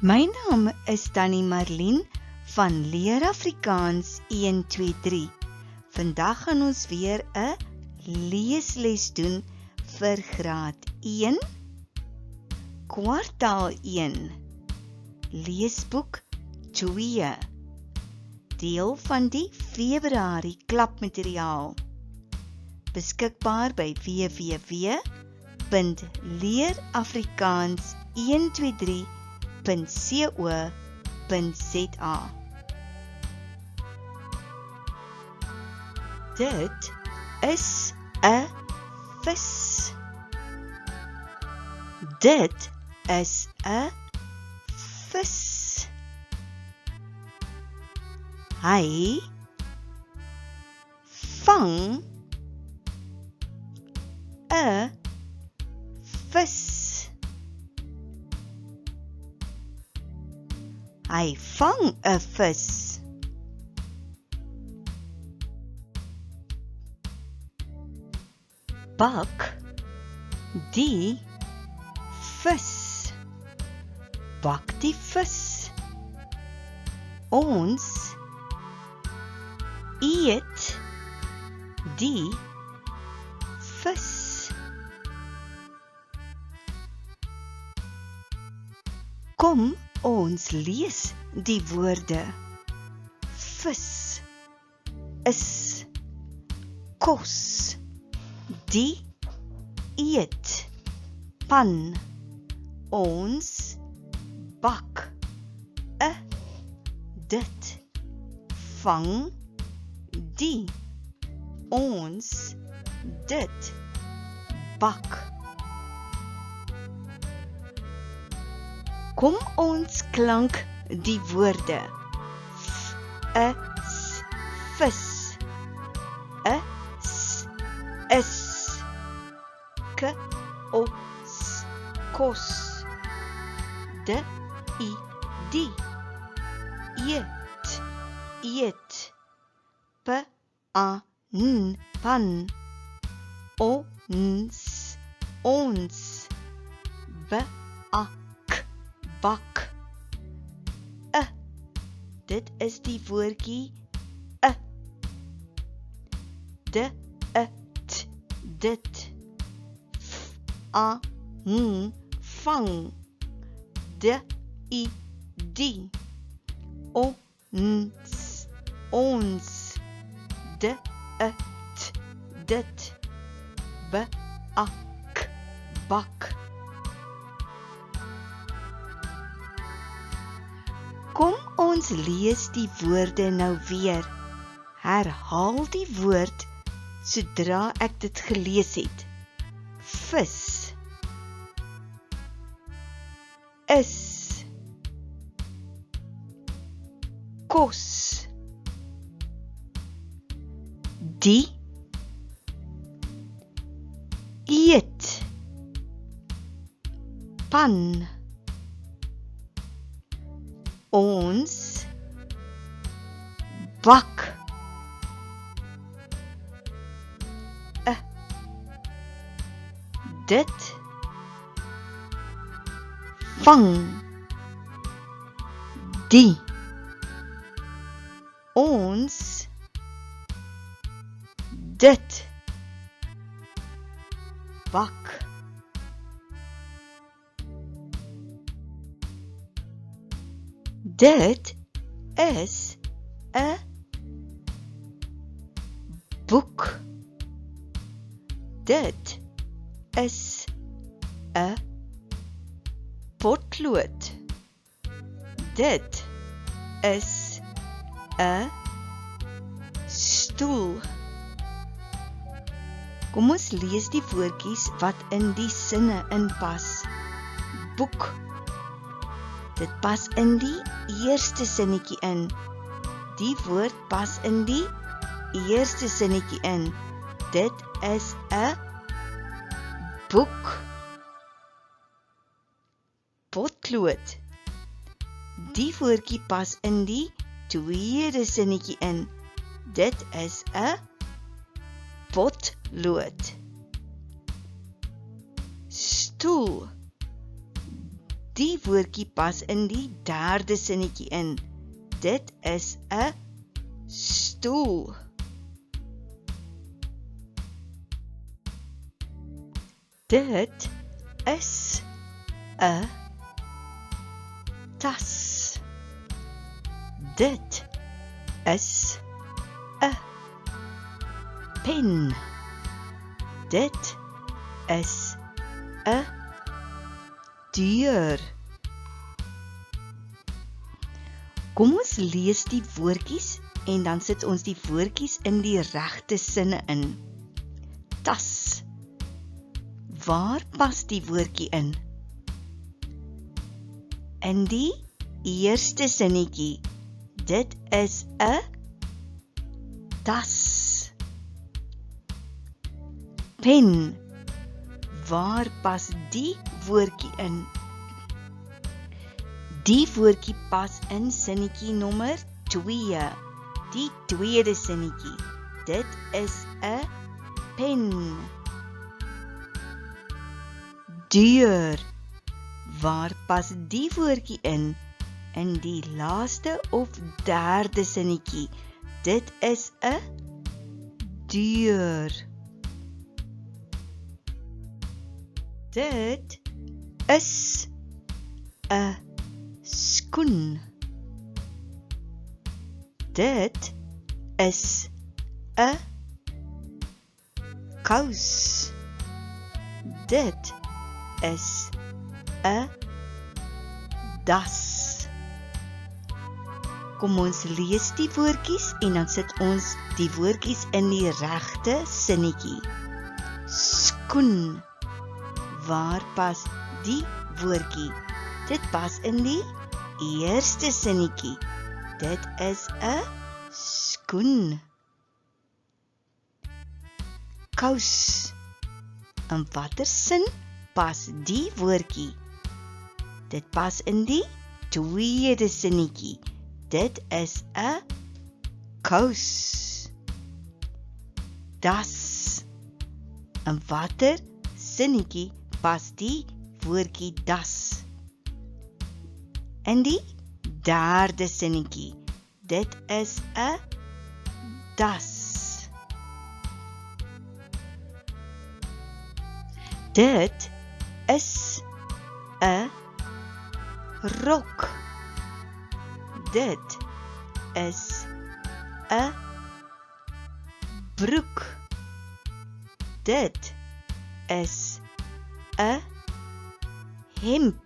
My naam is Tannie Marlien van Leer Afrikaans 123. Vandag gaan ons weer 'n leesles doen vir graad 1, kwartaal 1, Leesboek 2, deel van die Februarie klapmateriaal. Beskikbaar by www.leerafrikaans123.co.za. Dit is 'n vis. Dit is 'n vis. Hy vang 'n vis. Hy vang 'n vis. Bak die vis. Bak die vis. Ons eet die vis. Kom ons lees die woorde. Vis is kous. Die eet pan. Ons bak dit. Vang die. Ons dit bak. Kom ons klank die woorde. Is vis. Is kous kos. Die eet pan ons bak. Dit is die woordjie dit. Vang. Die ons dit bak. Kom ons lees die woorde nou weer. Herhaal die woord sodra ek dit gelees het. Vis. Is. Kos. Die eet pan. Ons bak. Dit vang. Die ons dit bak. Dit is 'n boek. Dit is 'n potlood. Dit is 'n stoel. Kom ons lees die woordjies wat in die sinne inpas. Boek. Dit pas in die eerste sinnetjie in. Die woord pas in die eerste sinnetjie in. Dit is 'n boek. Potlood. Die woordjie pas in die tweede sinnetjie in. Dit is 'n potlood. Stoel. Die woordjie pas in die derde sinnetjie in. Dit is 'n stoel. Dit is 'n tas. Dit is 'n pen. Dit is 'n deur. Kom ons lees die woordjies en dan sit ons die woordjies in die regte sinne in. Tas. Waar pas die woordjie in? In die eerste sinnetjie. Dit is 'n tas. Pen. Waar pas die woordjie in? Die woordjie pas in sinnetjie nommer 2. Die tweede sinnetjie. Dit is 'n pen. Deur. Waar pas die woordjie in? In die laaste of derde sinnetjie. Dit is 'n deur. Dit is 'n skoen. Dit is 'n kous. Dit is 'n das. Kom ons lees die woordjies en dan sit ons die woordjies in die regte sinnetjie. Skoen. Waar pas die woordjie? Dit pas in die eerste sinnetjie. Dit is 'n skoen. Kous. In watter sin pas die woordjie? Dit pas in die tweede sinnetjie. Dit is 'n kous. Das. In watter sinnetjie pas die woordjie das? In die derde sinnetjie. Dit is 'n das. Dit is 'n rok. Dit is 'n broek. Dit is 'n hemp.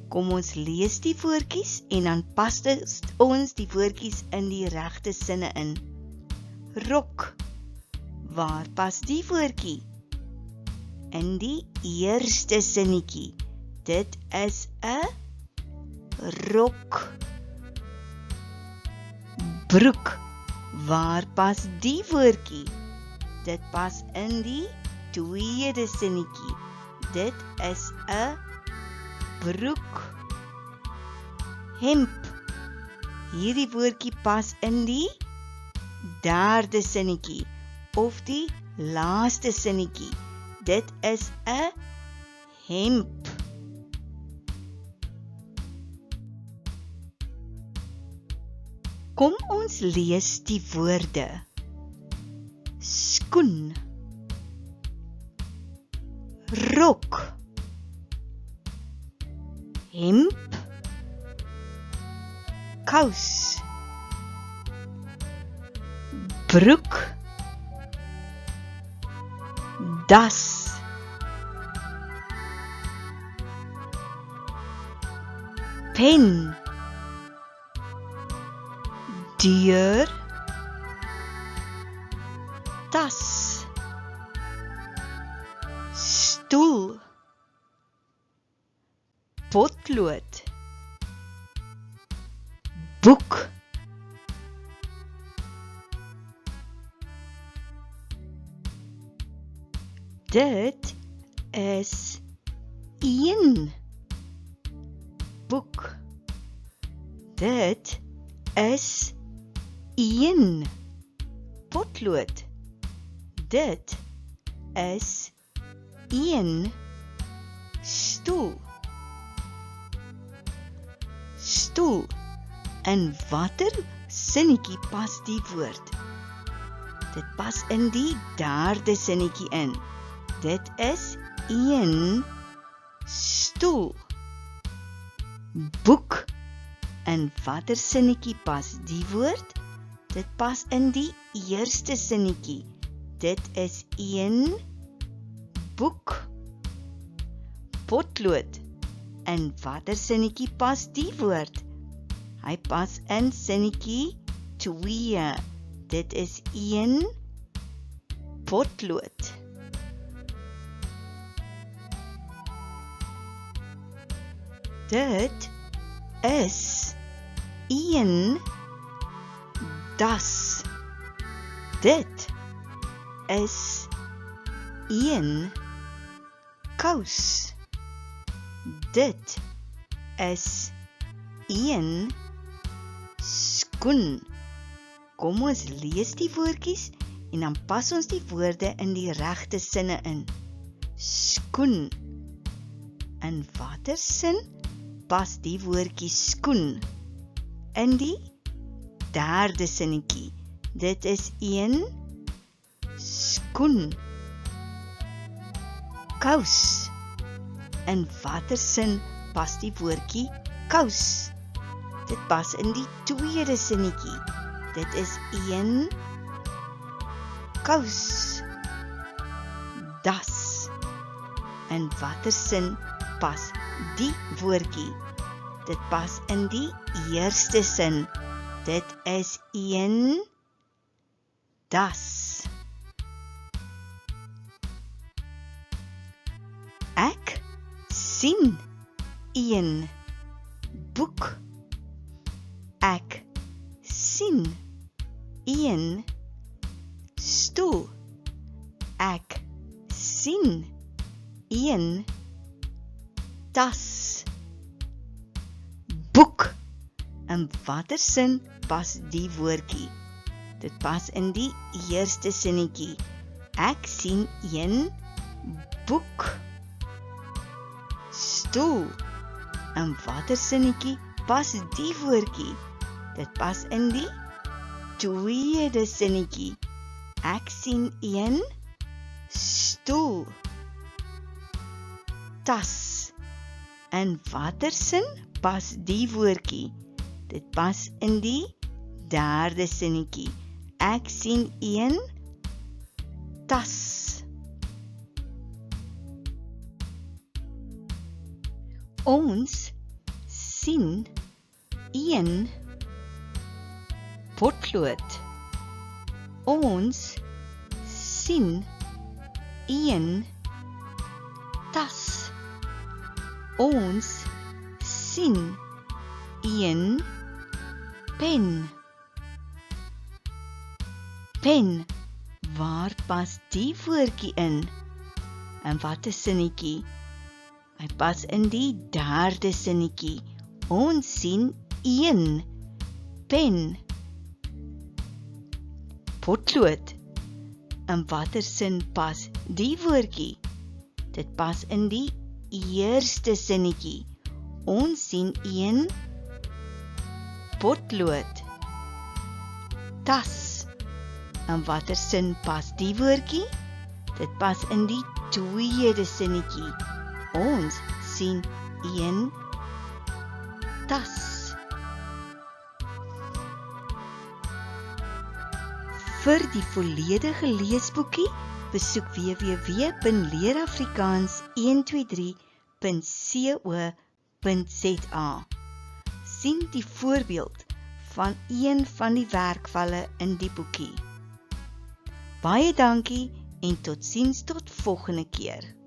Kom ons lees die woordjies en dan pas ons die woordjies in die regte sinne in. Rok. Waar pas die woordjie? In die eerste sinnetjie. Dit is 'n rok. Broek. Waar pas die woordjie? Dit pas in die tweede sinnetjie. Dit is 'n broek. Hemp. Hierdie woordjie pas in die derde sinnetjie of die laaste sinnetjie. Dit is 'n hemp. Kom ons lees die woorde. Skoen. Rok. Hemp. Kous. Broek. Das. Pen. Deur. Tas. Stoel. Potlood. Boek. Dit is 1 boek. Dit is 1 potlood. Dit is 1 stoel. stoel. In watter sinnetjie pas die woord? Dit pas in die derde sinnetjie in. Dit is een stoel. Boek. In watter sinnetjie pas die woord? Dit pas in die eerste sinnetjie. Dit is een boek. Potlood. In watter sinnetjie pas die woord? Hy pas in sinnetjie 2. Dit is een potlood. Dit is een das. Dit is een kous. Dit is een skoen. Kom ons lees die woordjies en dan pas ons die woorde in die regte sinne in. Skoen. In watter sin pas die woordjie skoen? In die derde sinnetjie. Dit is een skoen. Kous. In watter sin pas die woordjie kous? Dit pas in die tweede sinnetjie. Dit is een kous. Das. In watter sin pas die woordjie? Dit pas in die eerste sin. Dit is een das. Ek sien een boek. Ek sien een stoel. Ek sien een tas. Boek. In watter sin pas die woordjie? Dit pas in die eerste sinnetjie. Ek sien een boek. Stoel. In watter sinnetjie pas die woordjie? Dit pas in die tweede sinnetjie. Ek sien een stoel. Tas. In watter sin pas die woordjie? Dit pas in die derde sinnetjie. Ek sien een tas. Ons sien een potlood. Ons sien een tas. Ons sien een pen. Pen. Waar pas die woordjie in? In watter sinnetjie? Hy pas in die derde sinnetjie. Ons sien een pen. Potlood. In watter sin pas die woordjie? Dit pas in die eerste sinnetjie. Ons sien een potlood. Tas. In watter sin pas die woordjie? Dit pas in die tweede sinnetjie. Ons sien een tas. Vir die volledige leesboekie besoek www.leerafrikaans123.co.za. Sien die voorbeeld van een van die werkvalle in die boekie. Baie dankie en totsiens tot volgende keer.